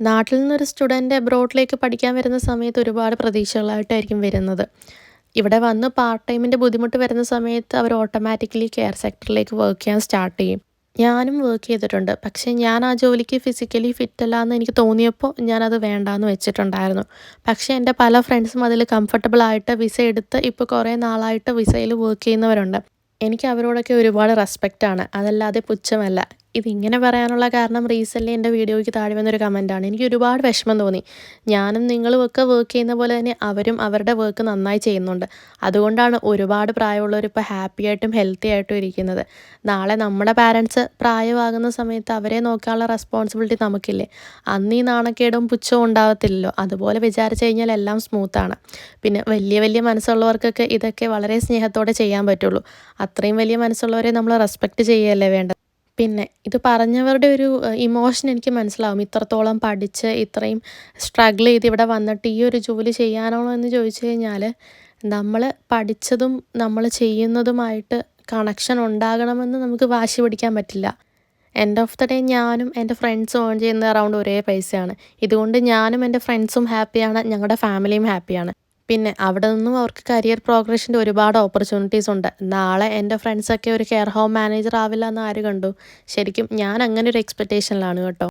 നാട്ടിൽ നിന്നൊരു സ്റ്റുഡൻറ്റ് അബ്രോഡിലേക്ക് പഠിക്കാൻ വരുന്ന സമയത്ത് ഒരുപാട് പ്രതീക്ഷകളായിട്ടായിരിക്കും വരുന്നത്. ഇവിടെ വന്ന് പാർട്ട് ടൈമിൻ്റെ ബുദ്ധിമുട്ട് വരുന്ന സമയത്ത് അവർ ഓട്ടോമാറ്റിക്കലി കെയർ സെക്ടറിലേക്ക് വർക്ക് ചെയ്യാൻ സ്റ്റാർട്ട് ചെയ്യും. ഞാനും വർക്ക് ചെയ്തിട്ടുണ്ട്. പക്ഷേ ഞാൻ ആ ജോലിക്ക് ഫിസിക്കലി ഫിറ്റ് അല്ല എന്ന് എനിക്ക് തോന്നിയപ്പോൾ ഞാനത് വേണ്ടാന്ന് വെച്ചിട്ടുണ്ടായിരുന്നു. പക്ഷേ എൻ്റെ പല ഫ്രണ്ട്സും അതിൽ കംഫർട്ടബിൾ ആയിട്ട് വിസ എടുത്ത് ഇപ്പോൾ കുറേ നാളായിട്ട് വിസയിൽ വർക്ക് ചെയ്യുന്നവരുണ്ട്. എനിക്ക് അവരോടൊക്കെ ഒരുപാട് റെസ്പെക്റ്റാണ്. അതല്ലാതെ പുച്ഛമല്ല. ഇതിങ്ങനെ പറയാനുള്ള കാരണം റീസെൻ്റ്ലി എൻ്റെ വീഡിയോയ്ക്ക് താഴെ വന്നൊരു കമൻറ്റാണ്. എനിക്ക് ഒരുപാട് വിഷമം തോന്നി. ഞാനും നിങ്ങളുമൊക്കെ വർക്ക് ചെയ്യുന്ന പോലെ തന്നെ അവരും അവരുടെ വർക്ക് നന്നായി ചെയ്യുന്നുണ്ട്. അതുകൊണ്ടാണ് ഒരുപാട് പ്രായമുള്ളവർ ഇപ്പോൾ ഹാപ്പി ആയിട്ടും ഹെൽത്തി ആയിട്ടും ഇരിക്കുന്നത്. നാളെ നമ്മുടെ പാരൻറ്റ്സ് പ്രായമാകുന്ന സമയത്ത് അവരെ നോക്കാനുള്ള റെസ്പോൺസിബിലിറ്റി നമുക്കില്ലേ? അന്ന് ഈ നാണക്കേടും പുച്ഛവും ഉണ്ടാകത്തില്ലല്ലോ. അതുപോലെ വിചാരിച്ചു കഴിഞ്ഞാൽ എല്ലാം സ്മൂത്താണ്. പിന്നെ വലിയ വലിയ മനസ്സുള്ളവർക്കൊക്കെ ഇതൊക്കെ വളരെ സ്നേഹത്തോടെ ചെയ്യാൻ പറ്റുള്ളൂ. അത്രയും വലിയ മനസ്സുള്ളവരെ നമ്മൾ റെസ്പെക്റ്റ് ചെയ്യുകയല്ലേ വേണ്ടത്. പിന്നെ ഇത് പറഞ്ഞവരുടെ ഒരു ഇമോഷൻ എനിക്ക് മനസ്സിലാവും. ഇത്രത്തോളം പഠിച്ച് ഇത്രയും സ്ട്രഗിൾ ചെയ്ത് ഇവിടെ വന്നിട്ട് ഈ ഒരു ജോലി ചെയ്യാനാണോ എന്ന് ചോദിച്ചു കഴിഞ്ഞാൽ, നമ്മൾ പഠിച്ചതും നമ്മൾ ചെയ്യുന്നതുമായിട്ട് കണക്ഷൻ ഉണ്ടാകണമെന്ന് നമുക്ക് വാശി പിടിക്കാൻ പറ്റില്ല. എൻഡ് ഓഫ് ദ ഡേ ഞാനും എൻ്റെ ഫ്രണ്ട്സും ഏൺ ചെയ്യുന്നത് അറൗണ്ട് ഒരേ പൈസയാണ്. ഇതുകൊണ്ട് ഞാനും എൻ്റെ ഫ്രണ്ട്സും ഹാപ്പിയാണ്, ഞങ്ങളുടെ ഫാമിലിയും ഹാപ്പിയാണ്. പിന്നെ അവിടെ നിന്നും അവർക്ക് കരിയർ പ്രോഗ്രഷൻ്റെ ഒരുപാട് ഓപ്പർച്യൂണിറ്റീസ് ഉണ്ട്. നാളെ എൻ്റെ ഫ്രണ്ട്സൊക്കെ ഒരു കെയർ ഹോം മാനേജർ ആവില്ല എന്ന് ആര് കണ്ടു? ശരിക്കും ഞാൻ അങ്ങനെ ഒരു എക്സ്പെക്റ്റേഷനിലാണ് കേട്ടോ.